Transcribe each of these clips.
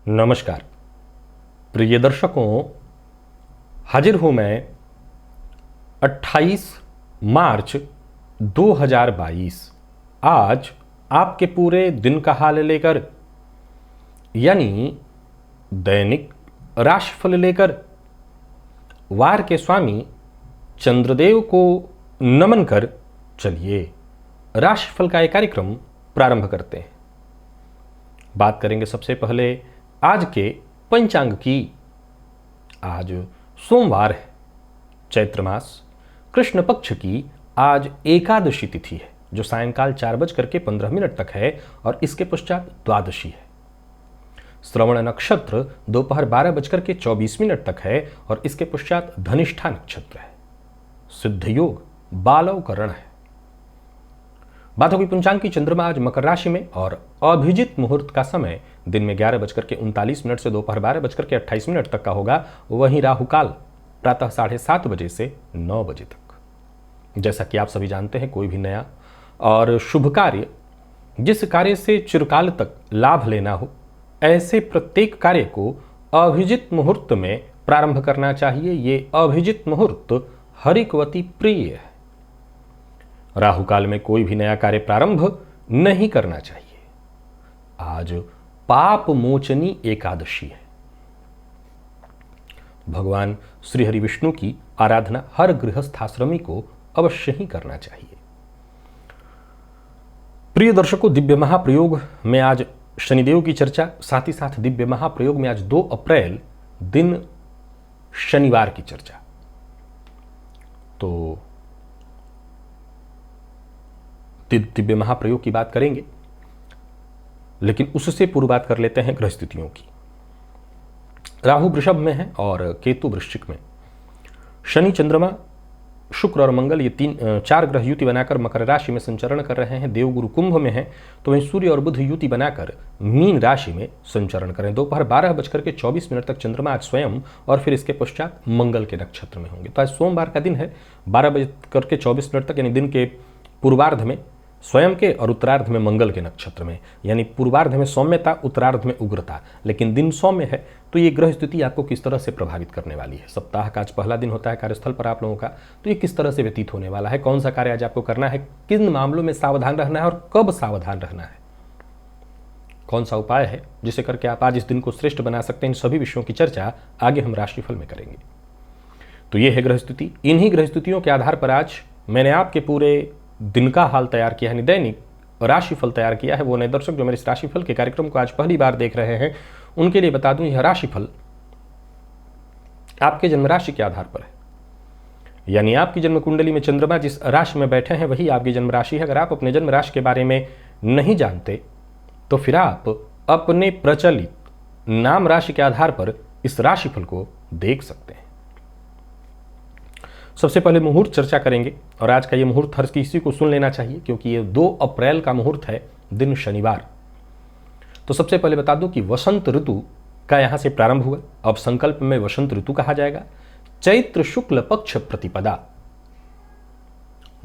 नमस्कार प्रिय दर्शकों, हाजिर हूँ मैं 28 मार्च 2022 आज आपके पूरे दिन का हाल लेकर, यानी दैनिक राशिफल लेकर वार के स्वामी चंद्रदेव को नमन कर चलिए राशिफल का एक कार्यक्रम प्रारंभ करते हैं। बात करेंगे सबसे पहले आज के पंचांग की। आज सोमवार है, चैत्र मास कृष्ण पक्ष की आज एकादशी तिथि है जो सायंकाल 4:15 तक है और इसके पश्चात द्वादशी है। श्रवण नक्षत्र दोपहर 12:24 तक है और इसके पश्चात धनिष्ठा नक्षत्र है। सिद्ध योग बालवकरण है। बात होगी पंचांग की। चंद्रमा आज मकर राशि में और अभिजित मुहूर्त का समय दिन में 11:39 से दोपहर 12:28 तक का होगा। वहीं राहुकाल प्रातः 7:30 बजे से 9 बजे तक। जैसा कि आप सभी जानते हैं, कोई भी नया और शुभ कार्य, जिस कार्य से चिरकाल तक लाभ लेना हो, ऐसे प्रत्येक कार्य को अभिजित मुहूर्त में प्रारंभ करना चाहिए। ये अभिजित मुहूर्त हरिकवती प्रिय है। राहु काल में कोई भी नया कार्य प्रारंभ नहीं करना चाहिए। आज पाप मोचनी एकादशी है। भगवान श्री हरि विष्णु की आराधना हर गृहस्थाश्रमी को अवश्य ही करना चाहिए। प्रिय दर्शकों, दिव्य महाप्रयोग में आज शनिदेव की चर्चा, साथ ही साथ दिव्य महाप्रयोग में आज 2 अप्रैल दिन शनिवार की चर्चा। तो दिव्य महाप्रयोग की बात करेंगे, लेकिन उससे पूर्व बात कर लेते हैं ग्रह स्थितियों की। राहु वृषभ में है और केतु वृश्चिक में। शनि, चंद्रमा, शुक्र और मंगल ये 4 ग्रह युति बनाकर मकर राशि में संचरण कर रहे हैं। देवगुरु कुंभ में है, तो वहीं सूर्य और बुध युति बनाकर मीन राशि में संचरण करें। दोपहर 12:24 तक चंद्रमा आज स्वयं और फिर इसके पश्चात मंगल के नक्षत्र में होंगे। तो आज सोमवार का दिन है। 12:24 तक यानी दिन के पूर्वार्ध में स्वयं के और उत्तरार्ध में मंगल के नक्षत्र में, यानी पूर्वार्ध में सौम्यता, उत्तरार्ध में उग्रता, लेकिन दिन सौम्य है। तो ये ग्रह स्थिति आपको किस तरह से प्रभावित करने वाली है। सप्ताह का आज पहला दिन होता है कार्यस्थल पर आप लोगों का, तो ये किस तरह से व्यतीत होने वाला है, कौन सा कार्य आज आपको करना है, किन मामलों में सावधान रहना है और कब सावधान रहना है, कौन सा उपाय है जिसे करके आप आज इस दिन को श्रेष्ठ बना सकते हैं, इन सभी विषयों की चर्चा आगे हम राशिफल में करेंगे। तो ये है ग्रह स्थिति। इन्हीं ग्रह स्थितियों के आधार पर आज मैंने आपके पूरे दिन का हाल तैयार किया है, दैनिक राशिफल तैयार किया है। वो नए दर्शक जो मेरे इस राशिफल के कार्यक्रम को आज पहली बार देख रहे हैं, उनके लिए बता दूं, यह राशिफल आपके जन्म राशि के आधार पर है। यानी आपकी जन्म कुंडली में चंद्रमा जिस राशि में बैठे हैं वही आपकी जन्म राशि है। अगर आप अपने जन्म राशि के बारे में नहीं जानते तो फिर आप अपने प्रचलित नाम राशि के आधार पर इस राशिफल को देख सकते हैं। सबसे पहले मुहूर्त चर्चा करेंगे और आज का ये मुहूर्त हर किसी को सुन लेना चाहिए क्योंकि ये 2 अप्रैल का मुहूर्त है, दिन शनिवार। तो सबसे पहले बता दूं कि वसंत ऋतु का यहां से प्रारंभ हुआ। अब संकल्प में वसंत ऋतु कहा जाएगा। चैत्र शुक्ल पक्ष प्रतिपदा,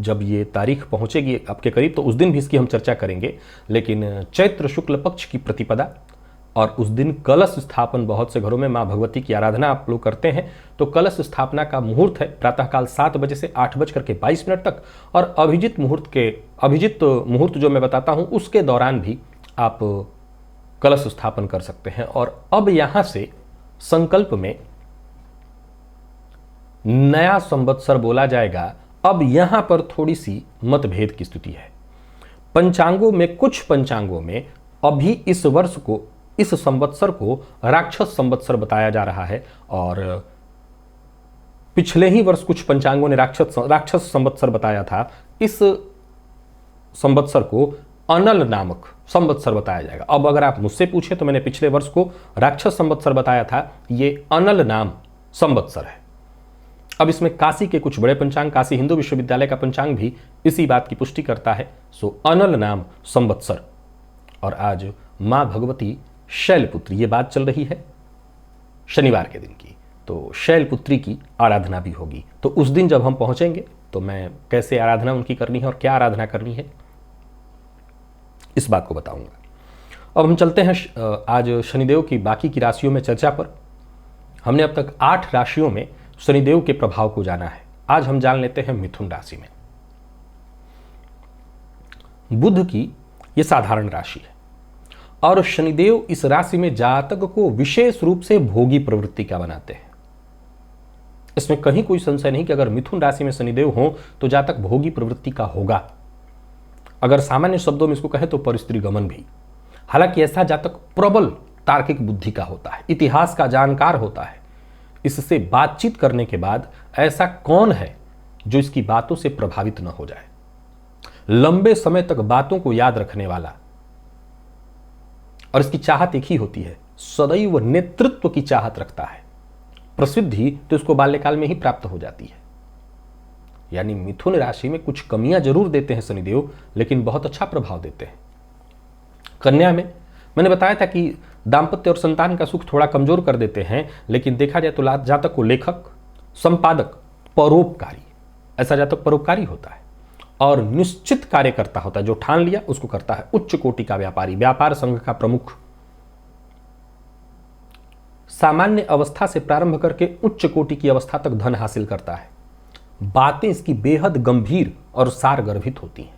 जब ये तारीख पहुंचेगी आपके करीब तो उस दिन भी इसकी हम चर्चा करेंगे, लेकिन चैत्र शुक्ल पक्ष की प्रतिपदा और उस दिन कलश स्थापन, बहुत से घरों में मां भगवती की आराधना आप लोग करते हैं, तो कलश स्थापना का मुहूर्त है प्रातःकाल 7 बजे से 8:22 तक। और अभिजित मुहूर्त जो मैं बताता हूं उसके दौरान भी आप कलश स्थापन कर सकते हैं। और अब यहां से संकल्प में नया संवत्सर बोला जाएगा। अब यहां पर थोड़ी सी मतभेद की स्थिति है। पंचांगों में, कुछ पंचांगों में अभी इस वर्ष को, इस संवत्सर को राक्षस संवत्सर बताया जा रहा है और पिछले ही वर्ष कुछ पंचांगों ने राक्षस संवत्सर बताया था। इस संवत्सर को अनल नामक संवत्सर बताया जाएगा। अब अगर आप मुझसे पूछे तो मैंने पिछले वर्ष को राक्षस संवत्सर बताया था, ये अनल नाम संवत्सर है। अब इसमें काशी के कुछ बड़े पंचांग, काशी हिंदू विश्वविद्यालय का पंचांग भी इसी बात की पुष्टि करता है। सो अनल नाम संवत्सर। और आज मां भगवती शैलपुत्री, ये बात चल रही है शनिवार के दिन की, तो शैलपुत्री की आराधना भी होगी। तो उस दिन जब हम पहुंचेंगे तो मैं कैसे आराधना उनकी करनी है और क्या आराधना करनी है इस बात को बताऊंगा। अब हम चलते हैं आज शनिदेव की बाकी की राशियों में चर्चा पर। हमने अब तक 8 राशियों में शनिदेव के प्रभाव को जाना है। आज हम जान लेते हैं मिथुन राशि में। बुध की यह साधारण राशि है और शनिदेव इस राशि में जातक को विशेष रूप से भोगी प्रवृत्ति का बनाते हैं। इसमें कहीं कोई संशय नहीं कि अगर मिथुन राशि में शनिदेव हो तो जातक भोगी प्रवृत्ति का होगा। अगर सामान्य शब्दों में इसको कहें तो परिस्त्री गमन भी। हालांकि ऐसा जातक प्रबल तार्किक बुद्धि का होता है, इतिहास का जानकार होता है। इससे बातचीत करने के बाद ऐसा कौन है जो इसकी बातों से प्रभावित न हो जाए। लंबे समय तक बातों को याद रखने वाला, और इसकी चाहत एक ही होती है, सदैव नेतृत्व की चाहत रखता है। प्रसिद्धि तो इसको बाल्यकाल में ही प्राप्त हो जाती है। यानी मिथुन राशि में कुछ कमियां जरूर देते हैं शनिदेव, लेकिन बहुत अच्छा प्रभाव देते हैं। कन्या में मैंने बताया था कि दाम्पत्य और संतान का सुख थोड़ा कमजोर कर देते हैं, लेकिन देखा जाए तो जातक को लेखक, संपादक, परोपकारी, ऐसा जातक परोपकारी होता है और निश्चित कार्यकर्ता होता है। जो ठान लिया उसको करता है। उच्च कोटि का व्यापारी, व्यापार संघ का प्रमुख, सामान्य अवस्था से प्रारंभ करके उच्च कोटि की अवस्था तक धन हासिल करता है। बातें इसकी बेहद गंभीर और सारगर्भित होती हैं।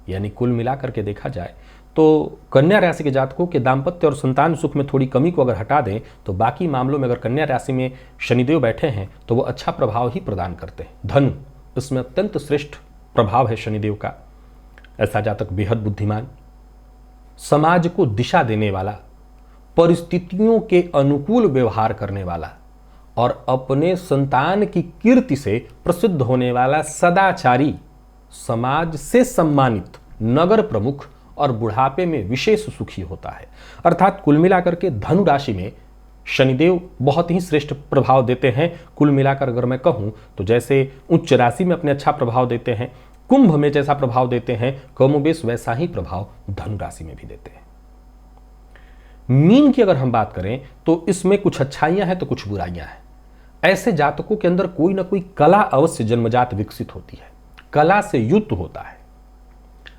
यानी कुल मिलाकर के देखा जाए तो कन्या राशि के जातकों के दाम्पत्य और संतान सुख में थोड़ी कमी को अगर हटा दें तो बाकी मामलों में अगर कन्या राशि में शनिदेव बैठे हैं तो वो अच्छा प्रभाव ही प्रदान करते हैं। धनु, इसमें अत्यंत श्रेष्ठ प्रभाव है शनिदेव का। ऐसा जातक बेहद बुद्धिमान, समाज को दिशा देने वाला, परिस्थितियों के अनुकूल व्यवहार करने वाला और अपने संतान की कीर्ति से प्रसिद्ध होने वाला सदाचारी, समाज से सम्मानित नगर प्रमुख और बुढ़ापे में विशेष सुखी होता है। अर्थात कुल मिलाकर के धनु राशि में शनिदेव बहुत ही श्रेष्ठ प्रभाव देते हैं। कुल मिलाकर अगर मैं कहूं तो जैसे उच्च राशि में अपने अच्छा प्रभाव देते हैं, कुंभ में जैसा प्रभाव देते हैं, कमोबेश वैसा ही प्रभाव धनु राशि में भी देते हैं। मीन की अगर हम बात करें तो इसमें कुछ अच्छाइयां हैं तो कुछ बुराइयां हैं। ऐसे जातकों के अंदर कोई ना कोई कला अवश्य जन्मजात विकसित होती है, कला से युक्त होता है,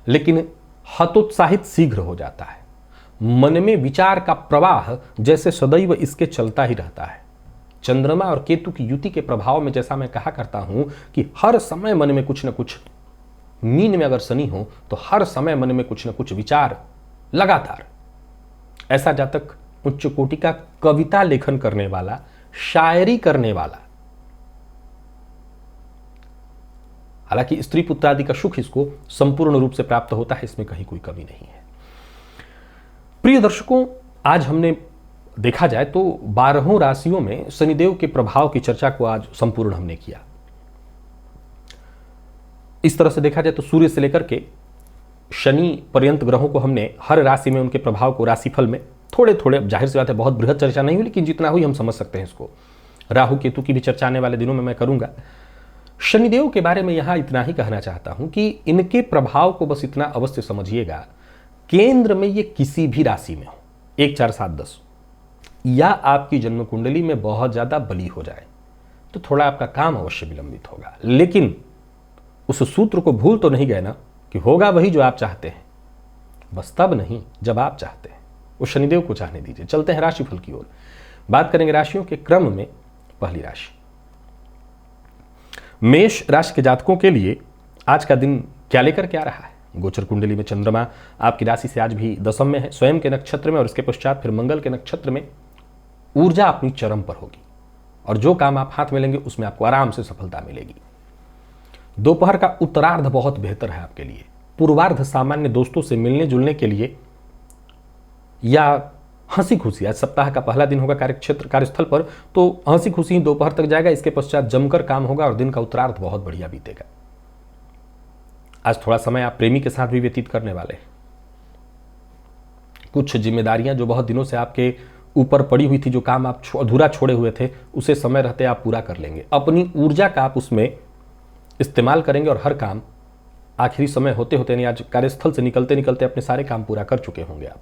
लेकिन हतोत्साहित शीघ्र हो जाता है। मन में विचार का प्रवाह जैसे सदैव इसके चलता ही रहता है। चंद्रमा और केतु की युति के प्रभाव में जैसा मैं कहा करता हूं कि हर समय मन में कुछ न कुछ, मीन में अगर शनि हो तो हर समय मन में कुछ न कुछ विचार लगातार। ऐसा जातक उच्च कोटि का कविता लेखन करने वाला, शायरी करने वाला, हालांकि स्त्री पुत्र आदि का सुख इसको संपूर्ण रूप से प्राप्त होता है, इसमें कहीं कोई कमी नहीं है। प्रिय दर्शकों, आज हमने देखा जाए तो 12 राशियों में शनिदेव के प्रभाव की चर्चा को आज संपूर्ण हमने किया। इस तरह से देखा जाए तो सूर्य से लेकर के शनि पर्यंत ग्रहों को हमने हर राशि में उनके प्रभाव को राशिफल में थोड़े थोड़े, जाहिर सी बात है बहुत बृहद चर्चा नहीं हुई, लेकिन जितना हुई हम समझ सकते हैं इसको। राहु केतु की भी चर्चा आने वाले दिनों में मैं करूंगा। शनिदेव के बारे में यहां इतना ही कहना चाहता हूं कि इनके प्रभाव को बस इतना अवश्य समझिएगा, केंद्र में ये किसी भी राशि में हो, 1 4 7 10, या आपकी जन्म कुंडली में बहुत ज्यादा बली हो जाए तो थोड़ा आपका काम अवश्य विलंबित होगा। लेकिन उस सूत्र को भूल तो नहीं गए ना कि होगा वही जो आप चाहते हैं, बस तब नहीं जब आप चाहते हैं। वो शनिदेव को चाहने दीजिए। चलते हैं राशिफल की ओर। बात करेंगे राशियों के क्रम में। पहली राशि मेष राशि के जातकों के लिए आज का दिन क्या लेकर के आ रहा है। गोचर कुंडली में चंद्रमा आपकी राशि से आज भी दशम में है, स्वयं के नक्षत्र में, और इसके पश्चात फिर मंगल के नक्षत्र में। ऊर्जा अपनी चरम पर होगी और जो काम आप हाथ में लेंगे उसमें आपको आराम से सफलता मिलेगी। दोपहर का उत्तरार्ध बहुत बेहतर है आपके लिए। पूर्वार्ध सामान्य दोस्तों से मिलने जुलने के लिए या हंसी खुशी, आज सप्ताह का पहला दिन होगा कार्यक्षेत्र कार्यस्थल पर, तो हंसी खुशी दोपहर तक जाएगा। इसके पश्चात जमकर काम होगा और दिन का उत्तरार्ध बहुत बढ़िया बीतेगा। आज थोड़ा समय आप प्रेमी के साथ भी व्यतीत करने वाले हैं। कुछ जिम्मेदारियां जो बहुत दिनों से आपके ऊपर पड़ी हुई थी, जो काम आप अधूरा छोड़े हुए थे, उसे समय रहते आप पूरा कर लेंगे। अपनी ऊर्जा का आप उसमें इस्तेमाल करेंगे और हर काम आखिरी समय होते होते, यानी आज कार्यस्थल से निकलते निकलते अपने सारे काम पूरा कर चुके होंगे आप।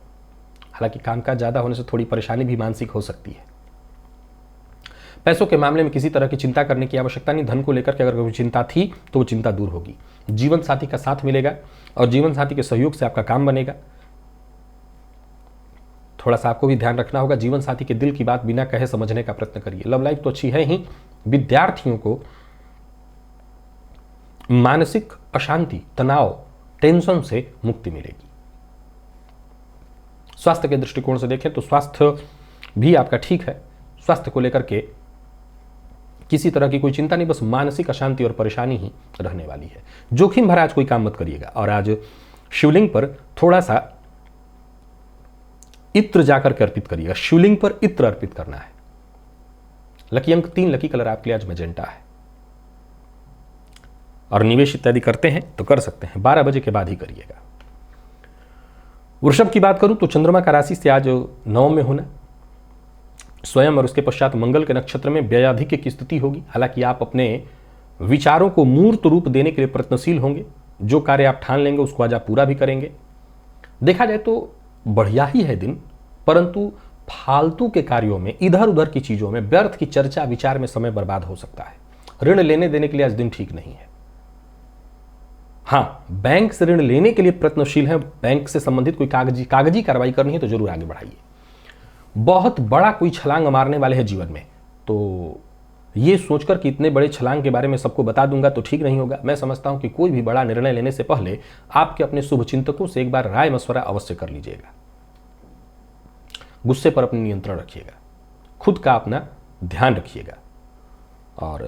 हालांकि कामकाज ज्यादा होने से थोड़ी परेशानी भी मानसिक हो सकती है। पैसों के मामले में किसी तरह की चिंता करने की आवश्यकता नहीं। धन को लेकर के अगर कोई चिंता थी तो वो चिंता दूर होगी। जीवन साथी का साथ मिलेगा और जीवन साथी के सहयोग से आपका काम बनेगा। थोड़ा सा आपको भी ध्यान रखना होगा। जीवन साथी के दिल की बात बिना कहे समझने का प्रयत्न करिए। लव लाइफ तो अच्छी है ही, विद्यार्थियों को मानसिक अशांति, तनाव, टेंशन से मुक्ति मिलेगी। स्वास्थ्य के दृष्टिकोण से देखें तो स्वास्थ्य भी आपका ठीक है। स्वास्थ्य को लेकर के किसी तरह की कोई चिंता नहीं, बस मानसिक अशांति और परेशानी ही रहने वाली है। जोखिम भरा आज कोई काम मत करिएगा। और आज शिवलिंग पर थोड़ा सा इत्र जाकर के अर्पित करिएगा। शिवलिंग पर इत्र अर्पित करना है। लकी अंक 3, लकी कलर आपके लिए आज मैजेंटा है। और निवेश इत्यादि करते हैं तो कर सकते हैं, 12 बजे के बाद ही करिएगा। वृषभ की बात करूं तो चंद्रमा का राशि से आज 9 में होना, स्वयं और उसके पश्चात मंगल के नक्षत्र में व्ययाधिक्य की स्थिति होगी। हालांकि आप अपने विचारों को मूर्त रूप देने के लिए प्रयत्नशील होंगे। जो कार्य आप ठान लेंगे उसको आज आप पूरा भी करेंगे। देखा जाए तो बढ़िया ही है दिन, परंतु फालतू के कार्यों में, इधर उधर की चीजों में, व्यर्थ की चर्चा विचार में समय बर्बाद हो सकता है। ऋण लेने देने के लिए आज दिन ठीक नहीं है। हाँ, बैंक से ऋण लेने के लिए प्रयत्नशील है, बैंक से संबंधित कोई कागजी कार्रवाई करनी है तो जरूर आगे बढ़ाइए। बहुत बड़ा कोई छलांग मारने वाले हैं जीवन में, तो ये सोचकर कि इतने बड़े छलांग के बारे में सबको बता दूंगा तो ठीक नहीं होगा। मैं समझता हूं कि कोई भी बड़ा निर्णय लेने से पहले आपके अपने शुभचिंतकों से एक बार राय मशवरा अवश्य कर लीजिएगा। गुस्से पर अपने नियंत्रण रखिएगा, खुद का अपना ध्यान रखिएगा। और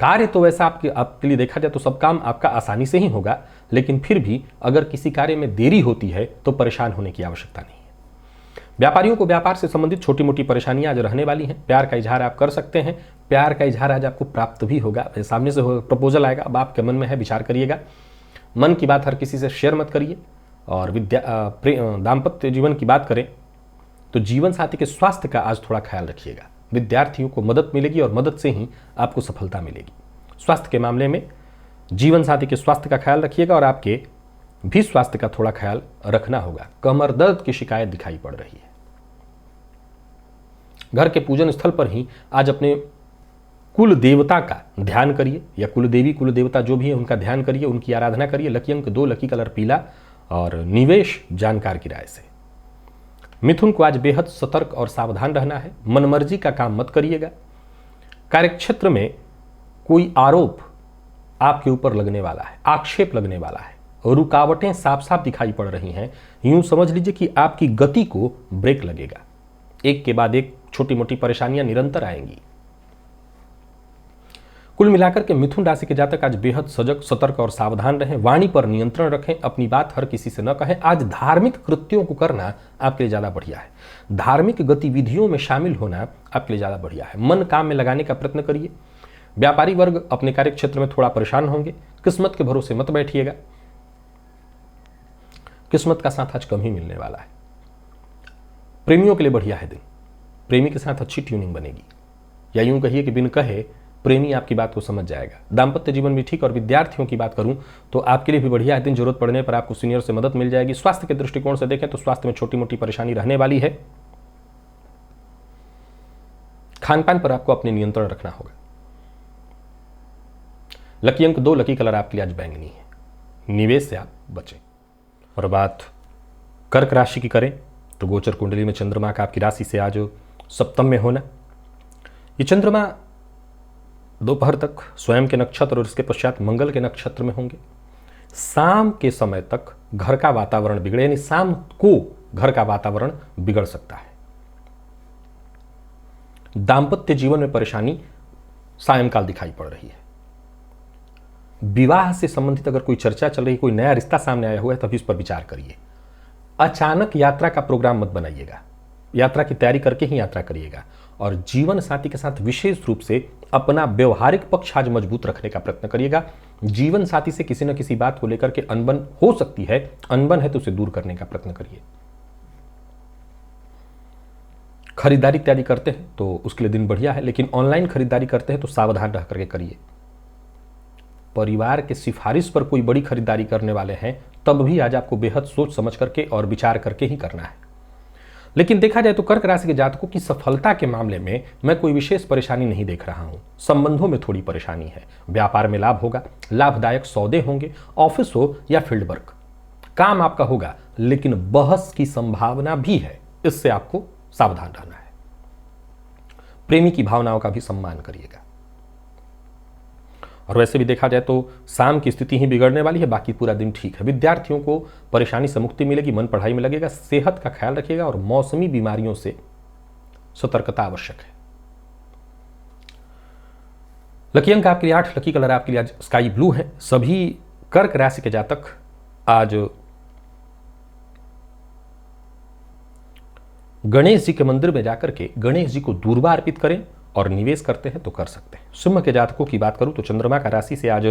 कार्य तो वैसा आपके लिए देखा जाए तो सब काम आपका आसानी से ही होगा, लेकिन फिर भी अगर किसी कार्य में देरी होती है तो परेशान होने की आवश्यकता नहीं है। व्यापारियों को व्यापार से संबंधित छोटी मोटी परेशानियां आज रहने वाली हैं। प्यार का इजहार आप कर सकते हैं, प्यार का इजहार आज आपको प्राप्त भी होगा। सामने से प्रपोजल आएगा, अब आपके मन में है, विचार करिएगा। मन की बात हर किसी से शेयर मत करिए। और दाम्पत्य जीवन की बात करें तो जीवन साथी के स्वास्थ्य का आज थोड़ा ख्याल रखिएगा। विद्यार्थियों को मदद मिलेगी और मदद से ही आपको सफलता मिलेगी। स्वास्थ्य के मामले में जीवन साथी के स्वास्थ्य का ख्याल रखिएगा और आपके भी स्वास्थ्य का थोड़ा ख्याल रखना होगा। कमर दर्द की शिकायत दिखाई पड़ रही है। घर के पूजन स्थल पर ही आज अपने कुल देवता का ध्यान करिए, या कुल देवी कुल देवता जो भी है उनका ध्यान करिए, उनकी आराधना करिए। लकी अंक 2, लकी कलर पीला। और निवेश जानकार की राय से। मिथुन को आज बेहद सतर्क और सावधान रहना है। मनमर्जी का काम मत करिएगा। कार्यक्षेत्र में कोई आरोप आपके ऊपर लगने वाला है, आक्षेप लगने वाला है, रुकावटें साफ साफ दिखाई पड़ रही हैं। यूं समझ लीजिए कि आपकी गति को ब्रेक लगेगा। एक के बाद एक छोटी मोटी परेशानियां निरंतर आएंगी। कुल मिलाकर के मिथुन राशि के जातक आज बेहद सजग, सतर्क और सावधान रहें। वाणी पर नियंत्रण रखें, अपनी बात हर किसी से न कहें। आज धार्मिक कृत्यों को करना आपके लिए ज्यादा बढ़िया है। धार्मिक गतिविधियों में शामिल होना आपके लिए ज्यादा बढ़िया है। मन काम में लगाने का प्रयत्न करिए। व्यापारी वर्ग अपने कार्य क्षेत्र में थोड़ा परेशान होंगे। किस्मत के भरोसे मत बैठिएगा। किस्मत का साथ आज कम ही मिलने वाला है। प्रेमियों के लिए बढ़िया है दिन। प्रेमी के साथ अच्छी ट्यूनिंग बनेगी, या यूं कहिए कि बिन कहे प्रेमी आपकी बात को समझ जाएगा। दाम्पत्य जीवन भी ठीक। और विद्यार्थियों की बात करूं तो आपके लिए भी बढ़िया है दिन। जरूरत पड़ने पर आपको सीनियर से मदद मिल जाएगी। स्वास्थ्य के दृष्टिकोण से देखें तो स्वास्थ्य में छोटी मोटी परेशानी रहने वाली है। खान पान पर आपको अपने नियंत्रण रखना होगा। लकी अंक 2, लकी कलर आपके लिए आज बैंगनी है। निवेश से आप बचें। और बात कर्क राशि की करें तो गोचर कुंडली में चंद्रमा का आपकी राशि से आज सप्तम में होना। ये चंद्रमा दोपहर तक स्वयं के नक्षत्र और इसके पश्चात मंगल के नक्षत्र में होंगे। शाम के समय तक घर का वातावरण बिगड़े, यानी शाम को घर का वातावरण बिगड़ सकता है। दाम्पत्य जीवन में परेशानी सायंकाल दिखाई पड़ रही है। विवाह से संबंधित अगर कोई चर्चा चल रही, कोई नया रिश्ता सामने आया हुआ है, तभी इस पर विचार करिए। अचानक यात्रा का प्रोग्राम मत बनाइएगा। यात्रा की तैयारी करके ही यात्रा करिएगा। और जीवन साथी के साथ विशेष रूप से अपना व्यवहारिक पक्ष आज मजबूत रखने का प्रयत्न करिएगा। जीवन साथी से किसी न किसी बात को लेकर के अनबन हो सकती है। अनबन है तो उसे दूर करने का प्रयत्न करिए। खरीदारी इत्यादि करते हैं तो उसके लिए दिन बढ़िया है, लेकिन ऑनलाइन खरीदारी करते हैं तो सावधान रह करके करिए। परिवार के सिफारिश पर कोई बड़ी खरीदारी करने वाले हैं तब भी आज आपको बेहद सोच समझ करके और विचार करके ही करना है। लेकिन देखा जाए तो कर्क राशि के जातकों की सफलता के मामले में मैं कोई विशेष परेशानी नहीं देख रहा हूं। संबंधों में थोड़ी परेशानी है। व्यापार में लाभ होगा, लाभदायक सौदे होंगे। ऑफिस हो या फील्ड वर्क, काम आपका होगा, लेकिन बहस की संभावना भी है। इससे आपको सावधान रहना है। प्रेमी की भावनाओं का भी सम्मान करिएगा। और वैसे भी देखा जाए तो शाम की स्थिति ही बिगड़ने वाली है, बाकी पूरा दिन ठीक है। विद्यार्थियों को परेशानी से मुक्ति मिलेगी, मन पढ़ाई में लगेगा, सेहत का ख्याल रखिएगा और मौसमी बीमारियों से सतर्कता आवश्यक है। लकी अंक आपके लिए 8, लकी कलर आपके लिए आज स्काई ब्लू है। सभी कर्क राशि के जातक आज गणेश जी के मंदिर में जाकर के गणेश जी को दूर्वा अर्पित करें और निवेश करते हैं तो कर सकते हैं। सिंह के जातकों की बात करूं तो चंद्रमा का राशि से आज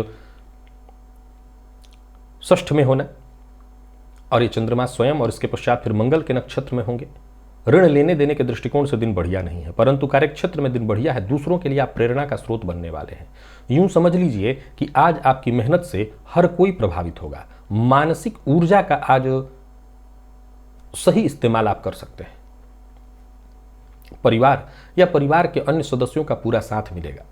षष्ठ में होना और ये चंद्रमा स्वयं और इसके पश्चात फिर मंगल के नक्षत्र में होंगे। ऋण लेने देने के दृष्टिकोण से दिन बढ़िया नहीं है, परंतु कार्यक्षेत्र में दिन बढ़िया है। दूसरों के लिए आप प्रेरणा का स्रोत बनने वाले हैं। यूं समझ लीजिए कि आज आपकी मेहनत से हर कोई प्रभावित होगा। मानसिक ऊर्जा का आज सही इस्तेमाल आप कर सकते हैं। परिवार या परिवार के अन्य सदस्यों का पूरा साथ मिलेगा।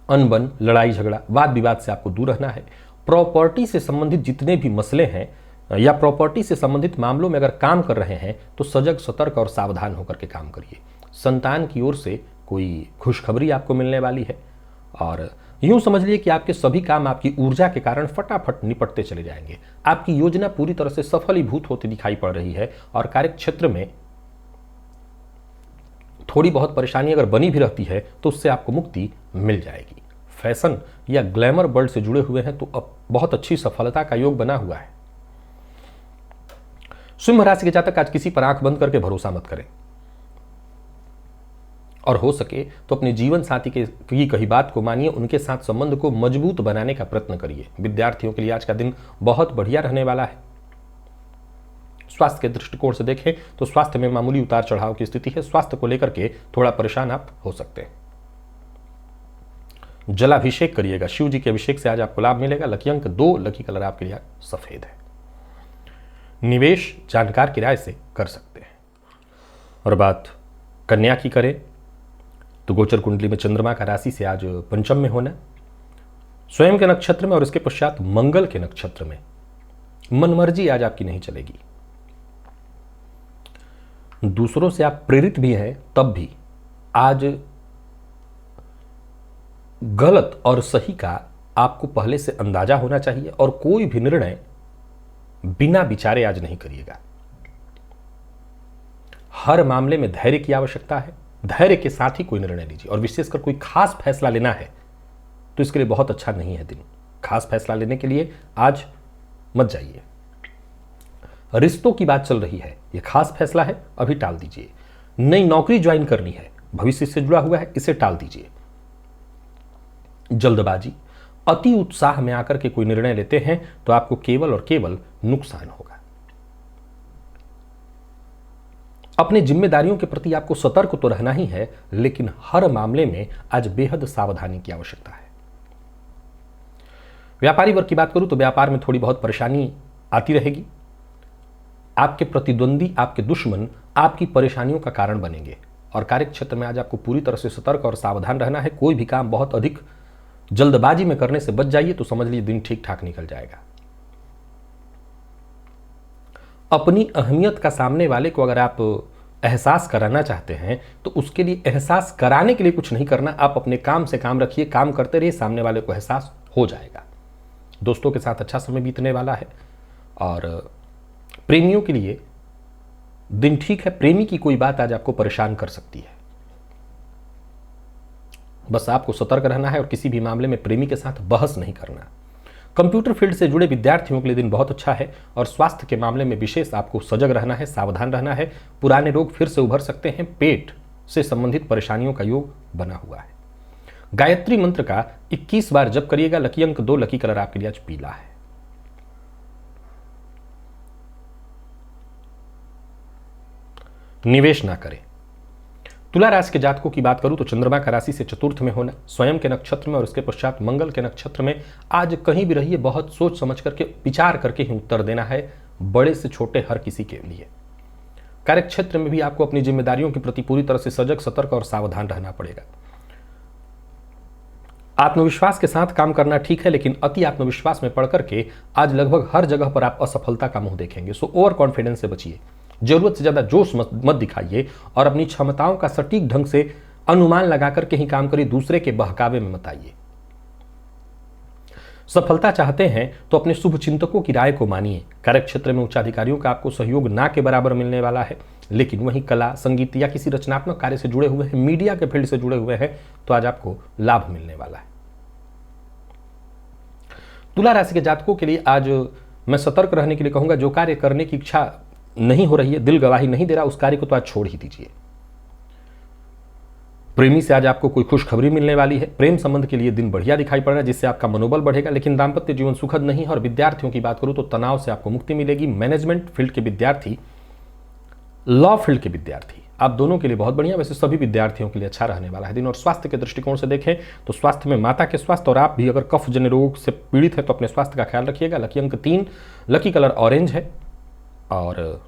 अनबन, लड़ाई झगड़ा, वाद विवाद से आपको दूर रहना है। प्रॉपर्टी से संबंधित जितने भी मसले हैं या प्रॉपर्टी से संबंधित मामलों में अगर काम कर रहे हैं तो सजग, सतर्क और सावधान होकर के काम करिए। संतान की ओर से कोई खुशखबरी आपको मिलने वाली है और यूं समझ लिए कि आपके सभी काम आपकी ऊर्जा के कारण फटाफट निपटते चले जाएंगे। आपकी योजना पूरी तरह से सफलीभूत होती दिखाई पड़ रही है और कार्यक्षेत्र में थोड़ी बहुत परेशानी अगर बनी भी रहती है तो उससे आपको मुक्ति मिल जाएगी। फैशन या ग्लैमर वर्ल्ड से जुड़े हुए हैं तो अब बहुत अच्छी सफलता का योग बना हुआ है। सिंह राशि के जातक आज किसी पर आंख बंद करके भरोसा मत करें और हो सके तो अपने जीवन साथी की कही बात को मानिए, उनके साथ संबंध को मजबूत बनाने का प्रयत्न करिए। विद्यार्थियों के लिए आज का दिन बहुत बढ़िया रहने वाला है। स्वास्थ्य के दृष्टिकोण से देखें तो स्वास्थ्य में मामूली उतार चढ़ाव की स्थिति है। स्वास्थ्य को लेकर के थोड़ा परेशान आप हो सकते हैं। जलाभिषेक करिएगा, शिव जी के अभिषेक से आज आपको लाभ मिलेगा। लकी अंक 2, लकी कलर आपके लिए सफेद है। निवेश जानकार की राय से कर सकते हैं। और बात कन्या की करें तो गोचर कुंडली में चंद्रमा का राशि से आज पंचम में होना, स्वयं के नक्षत्र में और इसके पश्चात मंगल के नक्षत्र में। मनमर्जी आज आपकी नहीं चलेगी। दूसरों से आप प्रेरित भी हैं तब भी आज गलत और सही का आपको पहले से अंदाजा होना चाहिए और कोई भी निर्णय बिना विचारे आज नहीं करिएगा। हर मामले में धैर्य की आवश्यकता है। धैर्य के साथ ही कोई निर्णय लीजिए और विशेषकर कोई खास फैसला लेना है तो इसके लिए बहुत अच्छा नहीं है दिन। खास फैसला लेने के लिए आज मत जाइए। रिश्तों की बात चल रही है, यह खास फैसला है, अभी टाल दीजिए। नई नौकरी ज्वाइन करनी है, भविष्य से जुड़ा हुआ है, इसे टाल दीजिए। जल्दबाजी, अति उत्साह में आकर के कोई निर्णय लेते हैं तो आपको केवल और केवल नुकसान होगा। अपनी जिम्मेदारियों के प्रति आपको सतर्क तो रहना ही है, लेकिन हर मामले में आज बेहद सावधानी की आवश्यकता है। व्यापारी वर्ग की बात करूं तो व्यापार में थोड़ी बहुत परेशानी आती रहेगी। आपके प्रतिद्वंदी, आपके दुश्मन आपकी परेशानियों का कारण बनेंगे और कार्यक्षेत्र में आज आपको पूरी तरह से सतर्क और सावधान रहना है। कोई भी काम बहुत अधिक जल्दबाजी में करने से बच जाइए तो समझ लीजिए दिन ठीक ठाक निकल जाएगा। अपनी अहमियत का सामने वाले को अगर आप एहसास कराना चाहते हैं तो उसके लिए एहसास कराने के लिए कुछ नहीं करना, आप अपने काम से काम रखिए, काम करते रहिए, सामने वाले को एहसास हो जाएगा। दोस्तों के साथ अच्छा समय बीतने वाला है और प्रेमियों के लिए दिन ठीक है। प्रेमी की कोई बात आज आपको परेशान कर सकती है, बस आपको सतर्क रहना है और किसी भी मामले में प्रेमी के साथ बहस नहीं करना। कंप्यूटर फील्ड से जुड़े विद्यार्थियों के लिए दिन बहुत अच्छा है और स्वास्थ्य के मामले में विशेष आपको सजग रहना है, सावधान रहना है। पुराने रोग फिर से उभर सकते हैं। पेट से संबंधित परेशानियों का योग बना हुआ है। गायत्री मंत्र का 21 बार जप करिएगा। लकी अंक 2, लकी कलर आपके लिए आज पीला है। निवेश ना करें। तुला राशि के जातकों की बात करूं तो चंद्रमा का राशि से चतुर्थ में होना, स्वयं के नक्षत्र में और उसके पश्चात मंगल के नक्षत्र में। आज कहीं भी रहिए, बहुत सोच समझ करके, विचार करके ही उत्तर देना है, बड़े से छोटे हर किसी के लिए। कार्यक्षेत्र में भी आपको अपनी जिम्मेदारियों के प्रति पूरी तरह से सजग, सतर्क और सावधान रहना पड़ेगा। आत्मविश्वास के साथ काम करना ठीक है, लेकिन अति आत्मविश्वास में पड़ करके आज लगभग हर जगह पर आप असफलता का मुंह देखेंगे। सो ओवर कॉन्फिडेंस से बचिए। जरूरत से ज्यादा जोश मत दिखाइए और अपनी क्षमताओं का सटीक ढंग से अनुमान लगाकर के ही काम करिए, दूसरे के बहकावे में मत आइए। सफलता चाहते हैं तो अपने शुभ चिंतकों की राय को मानिए। कार्य क्षेत्र में उच्चाधिकारियों का आपको सहयोग ना के बराबर मिलने वाला है, लेकिन वहीं कला, संगीत या किसी रचनात्मक कार्य से जुड़े हुए हैं, मीडिया के फील्ड से जुड़े हुए हैं, तो आज आपको लाभ मिलने वाला है। तुला राशि के जातकों के लिए आज मैं सतर्क रहने के लिए कहूंगा, जो कार्य करने की इच्छा नहीं हो रही है, दिल गवाही नहीं दे रहा, उस कार्य को तो आज छोड़ ही दीजिए। प्रेमी से आज आपको कोई खुशखबरी मिलने वाली है। प्रेम संबंध के लिए दिन बढ़िया दिखाई पड़ रहा है, जिससे आपका मनोबल बढ़ेगा, लेकिन दाम्पत्य जीवन सुखद नहीं है। और विद्यार्थियों की बात करूं तो तनाव से आपको मुक्ति मिलेगी। मैनेजमेंट फील्ड के विद्यार्थी, लॉ फील्ड के विद्यार्थी, आप दोनों के लिए बहुत बढ़िया, वैसे सभी विद्यार्थियों के लिए अच्छा रहने वाला है दिन। और स्वास्थ्य के दृष्टिकोण से देखें तो स्वास्थ्य में माता के स्वास्थ्य और आप भी अगर कफ जन्य रोग से पीड़ित है तो अपने स्वास्थ्य का ख्याल रखिएगा। लकी अंक 3, लकी कलर ऑरेंज है। और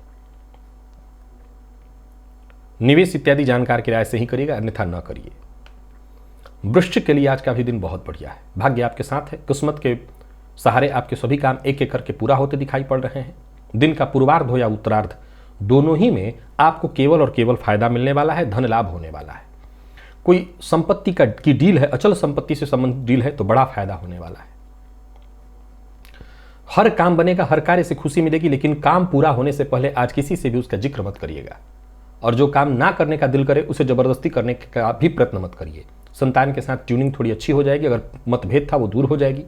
निवेश इत्यादि जानकार की राय से ही करिएगा, अन्यथा न करिए। वृश्चिक के लिए आज का भी दिन बहुत बढ़िया है। भाग्य आपके साथ है। किस्मत के सहारे आपके सभी काम एक एक करके पूरा होते दिखाई पड़ रहे हैं। दिन का पूर्वार्ध हो या उत्तरार्ध, दोनों ही में आपको केवल और केवल फायदा मिलने वाला है, धन लाभ होने वाला है। कोई संपत्ति की डील है, अचल संपत्ति से संबंधित डील है, तो बड़ा फायदा होने वाला है। हर काम बनेगा, हर कार्य से खुशी मिलेगी, लेकिन काम पूरा होने से पहले आज किसी से भी उसका जिक्र मत करिएगा। और जो काम ना करने का दिल करे उसे जबरदस्ती करने का भी प्रयत्न मत करिए। संतान के साथ ट्यूनिंग थोड़ी अच्छी हो जाएगी, अगर मतभेद था वो दूर हो जाएगी।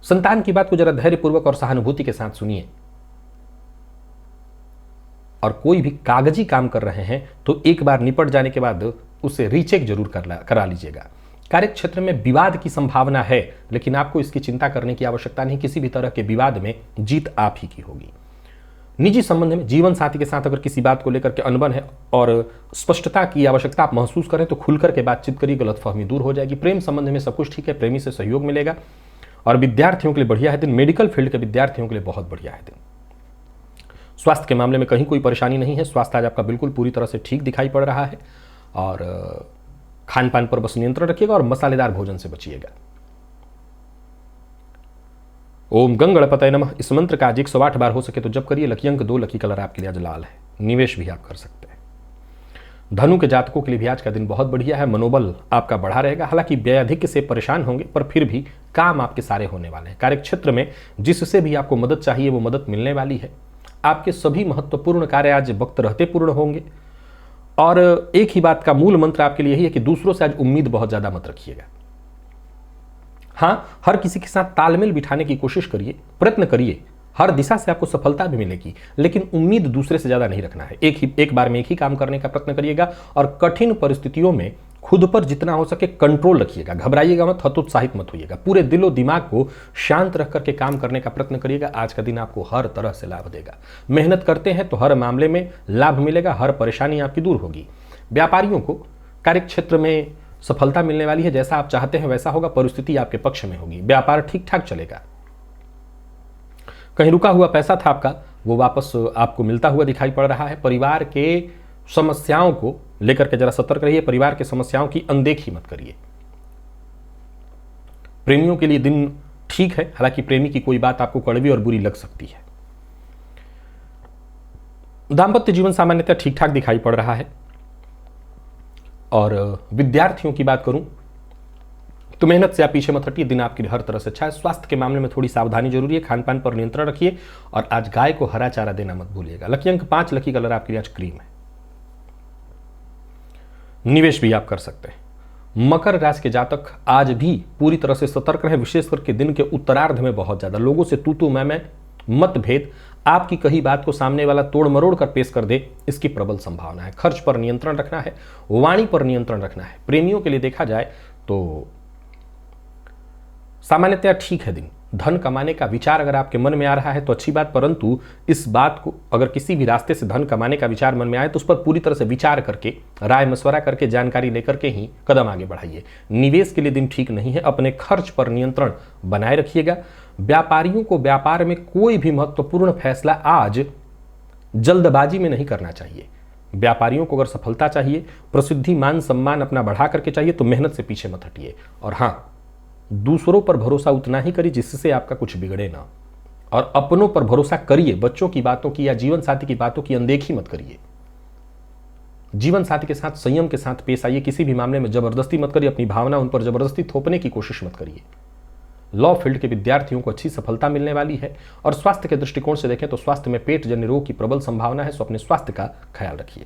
संतान की बात को जरा धैर्यपूर्वक और सहानुभूति के साथ सुनिए। और कोई भी कागजी काम कर रहे हैं तो एक बार निपट जाने के बाद उसे रीचेक जरूर करा लीजिएगा। कार्य क्षेत्र में विवाद की संभावना है, लेकिन आपको इसकी चिंता करने की आवश्यकता नहीं। किसी भी तरह के विवाद में जीत आप ही की होगी। निजी संबंध में जीवन साथी के साथ अगर किसी बात को लेकर के अनबन है और स्पष्टता की आवश्यकता आप महसूस करें तो खुलकर के बातचीत करिए, गलतफहमी दूर हो जाएगी। प्रेम संबंध में सब कुछ ठीक है, प्रेमी से सहयोग मिलेगा। और विद्यार्थियों के लिए बढ़िया है दिन। मेडिकल फील्ड के विद्यार्थियों के लिए बहुत बढ़िया है दिन। स्वास्थ्य के मामले में कहीं कोई परेशानी नहीं है। स्वास्थ्य आज आपका बिल्कुल पूरी तरह से ठीक दिखाई पड़ रहा है। और खान पान पर बस नियंत्रण रखिएगा और मसालेदार भोजन से बचिएगा। ओम गंगणपतये नमः, इस मंत्र का आज 108 बार हो सके तो जप करिए। लकी अंक 2, लकी कलर आपके लिए आज लाल है। निवेश भी आप कर सकते हैं। धनु के जातकों के लिए भी आज का दिन बहुत बढ़िया है। मनोबल आपका बढ़ा रहेगा, हालांकि व्ययाधिक्य से परेशान होंगे, पर फिर भी काम आपके सारे होने वाले हैं। कार्य क्षेत्र में जिससे भी आपको मदद चाहिए वो मदद मिलने वाली है। आपके सभी महत्वपूर्ण कार्य आज वक्त रहते पूर्ण होंगे। और एक ही बात का मूल मंत्र आपके लिए यही है कि दूसरों से आज उम्मीद बहुत ज्यादा मत रखिएगा। हाँ, हर किसी के साथ तालमेल बिठाने की कोशिश करिए, प्रयत्न करिए। हर दिशा से आपको सफलता भी मिलेगी, लेकिन उम्मीद दूसरे से ज्यादा नहीं रखना है। एक बार में एक ही काम करने का प्रयत्न करिएगा। और कठिन परिस्थितियों में खुद पर जितना हो सके कंट्रोल रखिएगा। घबराइएगा मत, हतोत्साहित मत होइएगा। पूरे दिलो दिमाग को शांत रख करके काम करने का प्रयत्न करिएगा। आज का दिन आपको हर तरह से लाभ देगा। मेहनत करते हैं तो हर मामले में लाभ मिलेगा, हर परेशानी आपकी दूर होगी। व्यापारियों को कार्य क्षेत्र में सफलता मिलने वाली है। जैसा आप चाहते हैं वैसा होगा, परिस्थिति आपके पक्ष में होगी। व्यापार ठीक ठाक चलेगा। कहीं रुका हुआ पैसा था आपका, वो वापस आपको मिलता हुआ दिखाई पड़ रहा है। परिवार के समस्याओं को लेकर के जरा सतर्क रहिए। परिवार की समस्याओं की अनदेखी मत करिए। प्रेमियों के लिए दिन ठीक है, हालांकि प्रेमी की कोई बात आपको कड़वी और बुरी लग सकती है। दाम्पत्य जीवन सामान्यतः ठीक ठाक दिखाई पड़ रहा है। और विद्यार्थियों की बात करूं तो मेहनत से आप पीछे मत हटिए। दिन आपके लिए हर तरह से अच्छा है। स्वास्थ्य के मामले में थोड़ी सावधानी जरूरी है। खान पान पर नियंत्रण रखिए और आज गाय को हरा चारा देना मत भूलिएगा। लकी अंक 5, लकी कलर आपके लिए आज क्रीम है। निवेश भी आप कर सकते हैं। मकर राशि के जातक आज भी पूरी तरह से सतर्क रहें। विशेष करके दिन के उत्तरार्ध में बहुत ज्यादा लोगों से तू मैं मतभेद, आपकी कही बात को सामने वाला तोड़ मरोड़ कर पेश कर दे, इसकी प्रबल संभावना है। खर्च पर नियंत्रण रखना है, वाणी पर नियंत्रण रखना है। प्रेमियों के लिए देखा जाए तो सामान्यतया ठीक है दिन। धन कमाने का विचार अगर आपके मन में आ रहा है तो अच्छी बात, परंतु इस बात को अगर किसी भी रास्ते से धन कमाने का विचार मन में आए तो उस पर पूरी तरह से विचार करके, राय मशवरा करके, जानकारी लेकर के ही कदम आगे बढ़ाइए। निवेश के लिए दिन ठीक नहीं है। अपने खर्च पर नियंत्रण बनाए रखिएगा। व्यापारियों को व्यापार में कोई भी महत्वपूर्ण फैसला आज जल्दबाजी में नहीं करना चाहिए। व्यापारियों को अगर सफलता चाहिए, प्रसिद्धि, मान सम्मान अपना बढ़ा करके चाहिए तो मेहनत से पीछे मत हटिए। और हाँ, दूसरों पर भरोसा उतना ही करिए जिससे आपका कुछ बिगड़े ना। और अपनों पर भरोसा करिए। बच्चों की बातों की या जीवन साथी की बातों की अनदेखी मत करिए। जीवन साथी के साथ संयम के साथ पेश आइए। किसी भी मामले में जबरदस्ती मत करिए, अपनी भावना उन पर जबरदस्ती थोपने की कोशिश मत करिए। लॉ फील्ड के विद्यार्थियों को अच्छी सफलता मिलने वाली है। और स्वास्थ्य के दृष्टिकोण से देखें तो स्वास्थ्य में पेट जन्य रोग की प्रबल संभावना है, सो अपने स्वास्थ्य का ख्याल रखिए।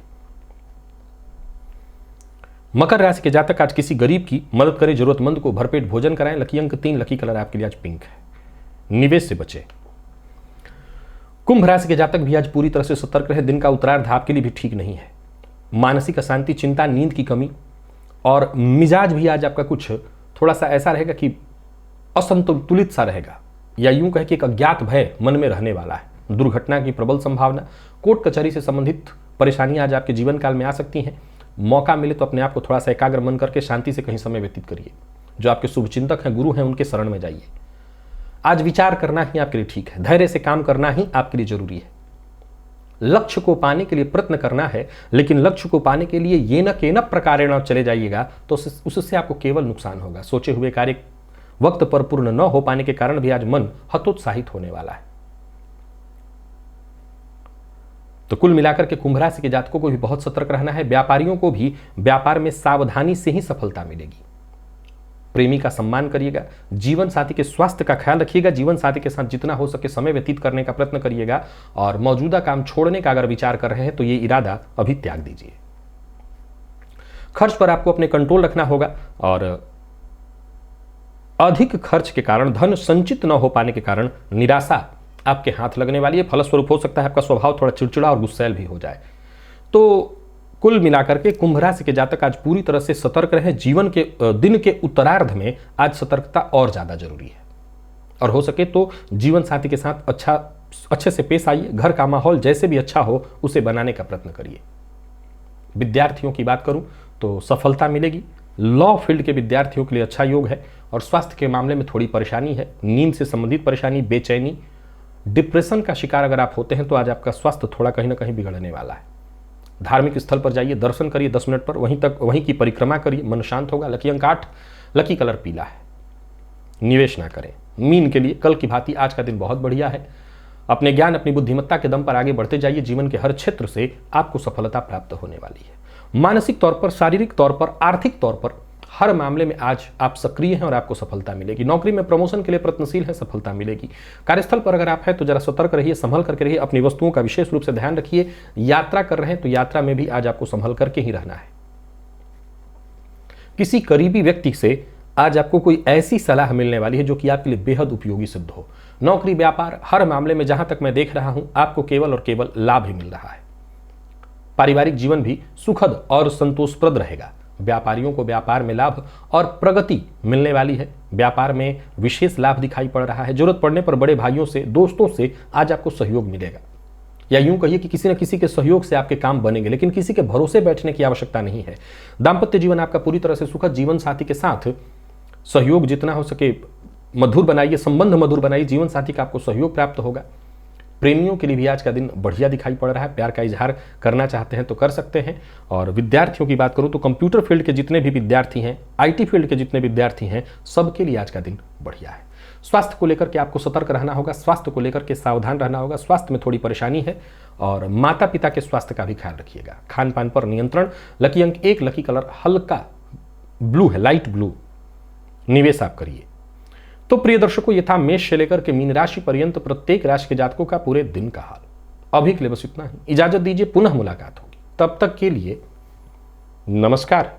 मकर राशि के जातक आज किसी गरीब की मदद करें, जरूरतमंद को भरपेट भोजन कराएं। लकी अंक 3, लकी कलर आपके लिए आज पिंक है। निवेश से बचे। कुंभ राशि के जातक भी आज पूरी तरह से सतर्क रहे। दिन का उत्तरार्ध आपके लिए भी ठीक नहीं है। मानसिक अशांति, चिंता, नींद की कमी और मिजाज भी आज आपका कुछ थोड़ा सा ऐसा रहेगा कि असंतुलित सा रहेगा, या यूं कहे कि एक अज्ञात भय मन में रहने वाला है। दुर्घटना की प्रबल संभावना, कोर्ट कचहरी से संबंधित परेशानियां आज आपके जीवन काल में आ सकती हैं। मौका मिले तो अपने आप को थोड़ा सा एकाग्र मन करके शांति से कहीं समय व्यतीत करिए। जो आपके शुभचिंतक हैं, गुरु हैं, उनके शरण में जाइए। आज विचार करना ही आपके लिए ठीक है। धैर्य से काम करना ही आपके लिए जरूरी है। लक्ष्य को पाने के लिए प्रयत्न करना है, लेकिन लक्ष्य को पाने के लिए ये न के न प्रकारेण चले जाइएगा तो उससे आपको केवल नुकसान होगा। सोचे हुए कार्य वक्त पर पूर्ण न हो पाने के कारण भी आज मन हतोत्साहित होने वाला है। तो कुल मिलाकर के कुंभ राशि के जातकों को भी बहुत सतर्क रहना है। व्यापारियों को भी व्यापार में सावधानी से ही सफलता मिलेगी। प्रेमी का सम्मान करिएगा। जीवन साथी के स्वास्थ्य का ख्याल रखिएगा। जीवन साथी के साथ जितना हो सके समय व्यतीत करने का प्रयत्न करिएगा। और मौजूदा काम छोड़ने का अगर विचार कर रहे हैं तो ये इरादा अभी त्याग दीजिए। खर्च पर आपको अपने कंट्रोल रखना होगा और अधिक खर्च के कारण, धन संचित न हो पाने के कारण निराशा आपके हाथ लगने वाली है। फलस्वरूप हो सकता है आपका स्वभाव थोड़ा चिड़चिड़ा और गुस्सैल भी हो जाए। तो कुल मिलाकर के कुंभ राशि के जातक आज पूरी तरह से सतर्क रहे। जीवन के दिन के उत्तरार्ध में आज सतर्कता और ज्यादा जरूरी है। और हो सके तो जीवन साथी के साथ अच्छे से पेश आइए। घर का माहौल जैसे भी अच्छा हो उसे बनाने का प्रयत्न करिए। विद्यार्थियों की बात करूं तो सफलता मिलेगी। लॉ फील्ड के विद्यार्थियों के लिए अच्छा योग है। और स्वास्थ्य के मामले में थोड़ी परेशानी है। नींद से संबंधित परेशानी, बेचैनी, डिप्रेशन का शिकार अगर आप होते हैं तो आज आपका स्वास्थ्य थोड़ा कहीं ना कहीं बिगड़ने वाला है। धार्मिक स्थल पर जाइए, दर्शन करिए 10 मिनट पर, वहीं की परिक्रमा करिए, मन शांत होगा। लकी अंक 8, लकी कलर पीला है। निवेश ना करें। मीन के लिए कल की भांति आज का दिन बहुत बढ़िया है। अपने ज्ञान, अपनी बुद्धिमत्ता के दम पर आगे बढ़ते जाइए। जीवन के हर क्षेत्र से आपको सफलता प्राप्त होने वाली है। मानसिक तौर पर, शारीरिक तौर पर, आर्थिक तौर पर हर मामले में आज आप सक्रिय हैं और आपको सफलता मिलेगी। नौकरी में प्रमोशन के लिए प्रयत्नशील हैं, सफलता मिलेगी। कार्यस्थल पर अगर आप हैं तो जरा सतर्क रहिए, संभल करके रहिए। अपनी वस्तुओं का विशेष रूप से ध्यान रखिए। यात्रा कर रहे हैं तो यात्रा में भी आज आपको संभल करके ही रहना है। किसी करीबी व्यक्ति से आज आपको कोई ऐसी सलाह मिलने वाली है जो कि आपके लिए बेहद उपयोगी सिद्ध हो। नौकरी, व्यापार, हर मामले में जहां तक मैं देख रहा हूं आपको केवल और केवल लाभ ही मिल रहा है। पारिवारिक जीवन भी सुखद और संतोषप्रद रहेगा। व्यापारियों को व्यापार में लाभ और प्रगति मिलने वाली है। व्यापार में विशेष लाभ दिखाई पड़ रहा है। जरूरत पड़ने पर बड़े भाइयों से, दोस्तों से आज आपको सहयोग मिलेगा। या यूं कहिए कि किसी न किसी के सहयोग से आपके काम बनेंगे, लेकिन किसी के भरोसे बैठने की आवश्यकता नहीं है। दाम्पत्य जीवन आपका पूरी तरह से सुखद। जीवन साथी के साथ सहयोग जितना हो सके मधुर बनाइए, संबंध मधुर बनाइए। जीवन साथी का आपको सहयोग प्राप्त होगा। प्रेमियों के लिए भी आज का दिन बढ़िया दिखाई पड़ रहा है। प्यार का इजहार करना चाहते हैं तो कर सकते हैं। और विद्यार्थियों की बात करूं तो कंप्यूटर फील्ड के जितने भी विद्यार्थी हैं, आईटी फील्ड के जितने विद्यार्थी हैं, सबके लिए आज का दिन बढ़िया है। स्वास्थ्य को लेकर के आपको सतर्क रहना होगा। स्वास्थ्य को लेकर के सावधान रहना होगा। स्वास्थ्य में थोड़ी परेशानी है और माता पिता के स्वास्थ्य का भी ख्याल रखिएगा। खान पान पर नियंत्रण। लकी अंक 1, लकी कलर हल्का ब्लू है, लाइट ब्लू। निवेश आप करिए। तो प्रिय दर्शकों, ये था मेष से लेकर के मीन राशि पर्यंत प्रत्येक राशि के जातकों का पूरे दिन का हाल। अभी के लिए बस इतना ही। इजाजत दीजिए, पुनः मुलाकात होगी। तब तक के लिए नमस्कार।